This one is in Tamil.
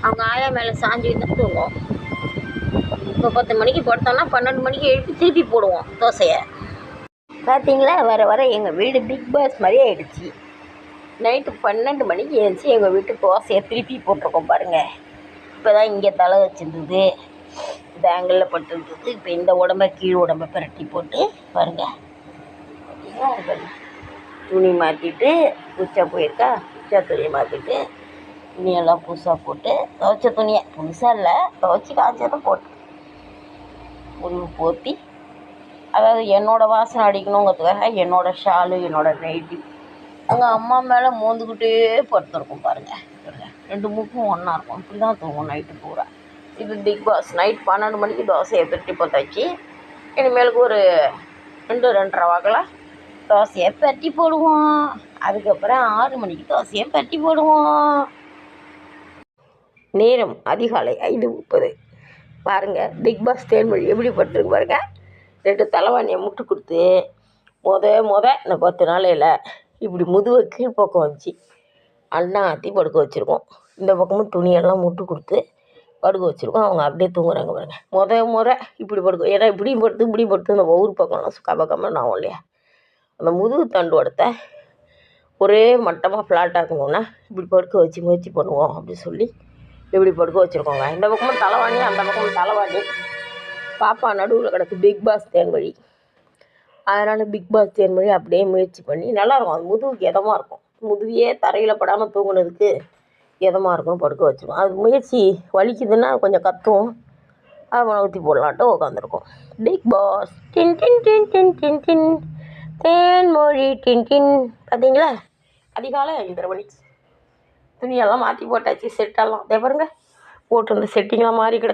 அவங்க ஆயா மேலே சாஞ்சி தான் தூங்குவோம். இப்போ 10 மணிக்கு படுத்தோம்னா 12 மணிக்கு எழுப்பி திருப்பி போடுவோம் தோசையை. பார்த்தீங்களா, வர வர எங்கள் வீடு பிக் பாஸ் மாதிரி ஆகிடுச்சி. நைட்டு 12 மணிக்கு எழுந்துச்சி எங்கள் வீட்டு தோசையை திருப்பி போட்டிருக்கோம் பாருங்கள். இப்போ தான் இங்கே தலை வச்சுருந்தது, இந்த ஆங்கிளில் பட்டுருந்தது. இப்போ இந்த உடம்பை கீழ் உடம்பை பிரட்டி போட்டு பாருங்கள். துணி மாற்றிட்டு உச்சா போயிருக்கா, உச்சா துணியை மாற்றிட்டு துணியெல்லாம் புதுசாக போட்டு துவைச்ச துணியை புதுசாக இல்லை, துவைச்சி காய்ச்சதை போட்டு முறிவு போற்றி, அதாவது என்னோடய வாசனை அடிக்கணுங்கிறதுக்காக என்னோடய ஷாலு, என்னோடய நைட்டி அங்கே அம்மா மேலே மோந்துக்கிட்டே படுத்துருக்கும் பாருங்கள். 2 மூக்கும் ஒன்றா இருக்கும். இப்படி தான் தூங்கும் நைட்டு பூரா. இது பிக் பாஸ். நைட் 12 மணிக்கு தோசையை பெட்டி போட்டாச்சு. இனிமேலுக்கு ஒரு 2-2:30 வாக்கில் தோசையை பெட்டி போடுவோம். அதுக்கப்புறம் 6 மணிக்கு தோசையை பெட்டி போடுவோம். நேரம் அதிகாலை 5:30 பாருங்கள். பிக் பாஸ் தேன்மொழி எப்படி பட்டிருக்கு பாருங்கள். 2 தலைவாணியை முட்டு கொடுத்து இந்த 10 நாளையில் இப்படி முதுவை கீழ்ப்பக்கம் வச்சு அண்ணா ஆற்றி படுக்க வச்சுருக்கோம். இந்த பக்கமும் துணியெல்லாம் முட்டு கொடுத்து படுக்க வச்சுருக்கோம். அவங்க அப்படியே தூங்குறாங்க பாருங்கள். முறை இப்படி படுக்கும். ஏன்னா இப்படியும் படுத்து இந்த ஒவ்வொரு பக்கம்லாம் கபக்கமாக நான் இல்லையா, அந்த முதுகு தண்டுவடத்தை ஒரே மட்டமாக ஃப்ளாட் ஆக்கணுன்னா இப்படி படுக்க வச்சு முயற்சி பண்ணுவோம் அப்படின்னு சொல்லி இப்படி படுக்க வச்சுருக்கோங்க. இந்த பக்கமும் தலைவாணி, அந்த பக்கமும் தலைவாணி. பாப்பா நடுவில் கிடக்கு பிக் பாஸ் தேன்மொழி. அதனால் பிக் பாஸ் தேன்மொழி அப்படியே முயற்சி பண்ணி நல்லாயிருக்கும். அது முதுகுக்கு இதமாக இருக்கும். முதுகையே தரையில் படாமல் தூங்குனதுக்கு இதமாக இருக்கும், படுக்க வச்சுருவோம். அது முயற்சி வலிக்குதுன்னா கொஞ்சம் கத்தும், அதை ஊற்றி போடலான்ட்டு உட்காந்துருக்கோம். பிக் பாஸ் டின் டின் டின் டின் டின் டின் தேன்மொழி டின் டின். பார்த்தீங்களா, அதிகாலை 5:30 மணிக்கு துணியெல்லாம் மாற்றி போட்டாச்சு. செட்டெல்லாம் அதே பாருங்கள் போட்டிருந்த செட்டிங்கெலாம் மாறி கிடக்கு.